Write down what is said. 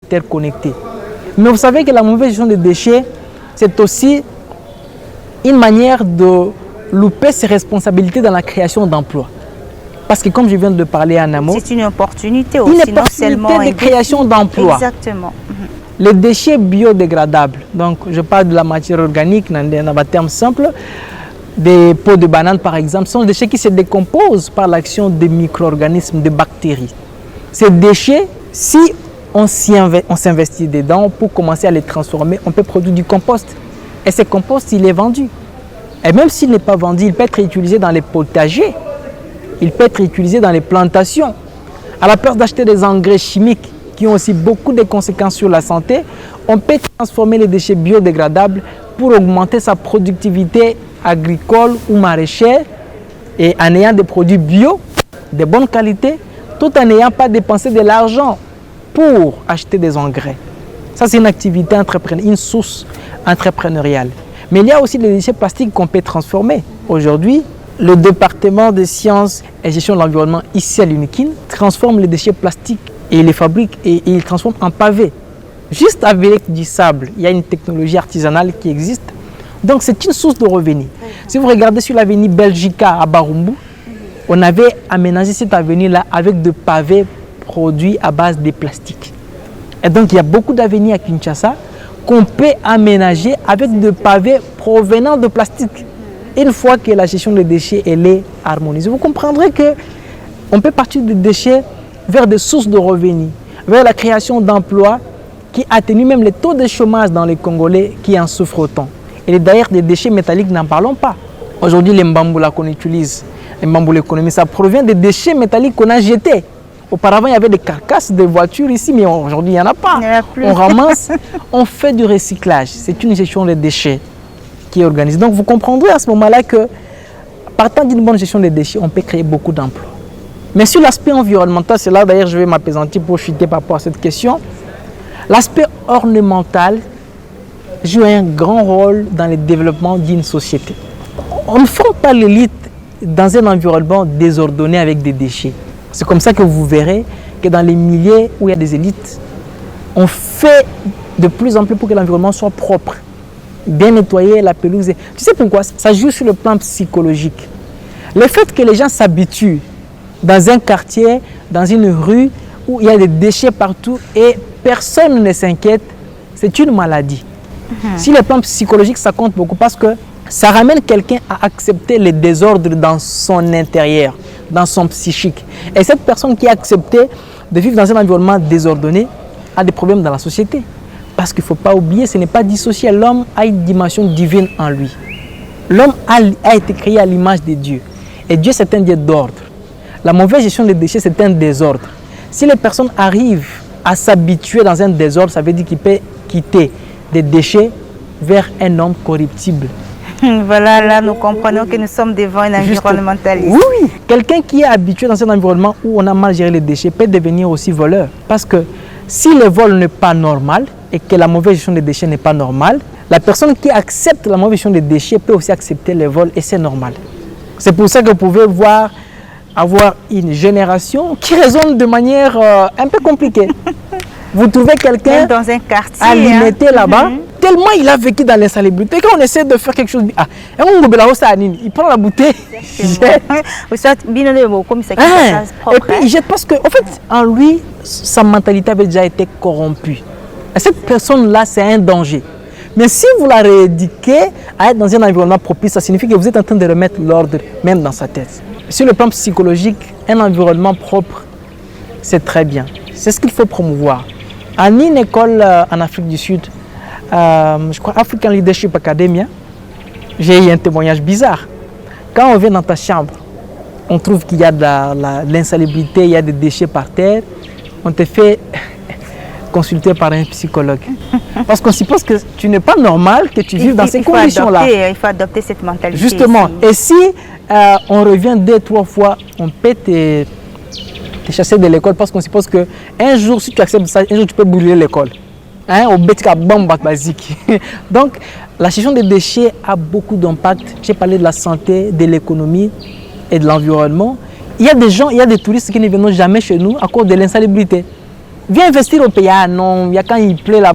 interconnectés. Mais vous savez que la mauvaise gestion des déchets, c'est aussi une manière de louper ses responsabilités dans la création d'emplois. Parce que comme je viens de parler en amont, c'est une opportunité aussi, une opportunité de création d'emplois. Exactement. Les déchets biodégradables, donc je parle de la matière organique dans un terme simple, des peaux de banane par exemple, sont des déchets qui se décomposent par l'action des micro-organismes, des bactéries. Ces déchets, si on s'investit dedans pour commencer à les transformer, on peut produire du compost. Et ce compost, il est vendu. Et même s'il n'est pas vendu, il peut être utilisé dans les potagers. Il peut être utilisé dans les plantations. À la place d'acheter des engrais chimiques qui ont aussi beaucoup de conséquences sur la santé, on peut transformer les déchets biodégradables pour augmenter sa productivité agricole ou maraîchère et en ayant des produits bio, de bonne qualité, tout en n'ayant pas dépensé de l'argent pour acheter des engrais. Ça, c'est une activité entrepreneuriale, une source entrepreneuriale. Mais il y a aussi des déchets plastiques qu'on peut transformer. Aujourd'hui, le département des sciences et gestion de l'environnement ici à l'UNIKIN transforme les déchets plastiques et les fabrique et il transforme en pavé. Juste avec du sable, il y a une technologie artisanale qui existe. Donc c'est une source de revenus. Si vous regardez sur l'avenue Belgica à Barumbu, on avait aménagé cette avenue-là avec de pavés produits à base de plastique. Et donc il y a beaucoup d'avenues à Kinshasa qu'on peut aménager avec de pavés provenant de plastique. Une fois que la gestion des déchets elle est harmonisée, vous comprendrez qu'on peut partir des déchets vers des sources de revenus, vers la création d'emplois qui atténuent même les taux de chômage dans les Congolais qui en souffrent autant. Et d'ailleurs, des déchets métalliques, n'en parlons pas. Aujourd'hui, les mbamboula qu'on utilise, les mbamboula économiques, ça provient des déchets métalliques qu'on a jetés. Auparavant, il y avait des carcasses de voitures ici, mais aujourd'hui, il n'y en a pas. On ramasse, on fait du recyclage. C'est une gestion des déchets qui est organisée. Donc, vous comprendrez à ce moment-là que, partant d'une bonne gestion des déchets, on peut créer beaucoup d'emplois. Mais sur l'aspect environnemental, c'est là d'ailleurs je vais m'apaisantir pour chuter par rapport à cette question. L'aspect ornemental joue un grand rôle dans le développement d'une société. On ne forme pas l'élite dans un environnement désordonné avec des déchets. C'est comme ça que vous verrez que dans les milieux où il y a des élites, on fait de plus en plus pour que l'environnement soit propre, bien nettoyé, la pelouse. Tu sais pourquoi? Ça joue sur le plan psychologique. Le fait que les gens s'habituent dans un quartier, dans une rue où il y a des déchets partout et personne ne s'inquiète, c'est une maladie. Si le plan psychologique, ça compte beaucoup parce que ça ramène quelqu'un à accepter les désordres dans son intérieur, dans son psychique. Et cette personne qui a accepté de vivre dans un environnement désordonné a des problèmes dans la société. Parce qu'il ne faut pas oublier, ce n'est pas dissocié. L'homme a une dimension divine en lui. L'homme a été créé à l'image de Dieu. Et Dieu, c'est un Dieu d'ordre. La mauvaise gestion des déchets, c'est un désordre. Si les personnes arrivent à s'habituer dans un désordre, ça veut dire qu'il peut quitter des déchets vers un homme corruptible. Voilà, là nous comprenons que nous sommes devant un environnementaliste. Oui, quelqu'un qui est habitué dans un environnement où on a mal géré les déchets peut devenir aussi voleur. Parce que si le vol n'est pas normal et que la mauvaise gestion des déchets n'est pas normale, la personne qui accepte la mauvaise gestion des déchets peut aussi accepter le vol et c'est normal. C'est pour ça que vous pouvez avoir une génération qui raisonne de manière un peu compliquée. Vous trouvez quelqu'un dans un quartier alimité là-bas, tellement il a vécu dans l'insalubrité, quand on essaie de faire quelque chose, il prend la bouteille, il jette. Et puis il jette parce qu'en fait, en lui, sa mentalité avait déjà été corrompue. Et cette personne-là, c'est un danger. Mais si vous la rééduquez à être dans un environnement propice, ça signifie que vous êtes en train de remettre l'ordre même dans sa tête. Sur le plan psychologique, un environnement propre, c'est très bien. C'est ce qu'il faut promouvoir. À une école en Afrique du Sud, je crois African Leadership Academy, j'ai eu un témoignage bizarre. Quand on vient dans ta chambre, on trouve qu'il y a de l'insalubrité, il y a des déchets par terre, on te fait consulter par un psychologue. Parce qu'on suppose que tu n'es pas normal que tu vives dans ces conditions-là. Il faut adopter cette mentalité. Justement. Ici. Et si on revient 2-3 fois, on peut te chasser de l'école parce qu'on suppose qu'un jour, si tu acceptes ça, un jour tu peux brûler l'école. Au Betka Bamba basique. Donc, la gestion des déchets a beaucoup d'impact. J'ai parlé de la santé, de l'économie et de l'environnement. Il y a des gens, il y a des touristes qui ne viennent jamais chez nous à cause de l'insalubrité. viens investir au pays. Ah non, il y a quand il pleut là.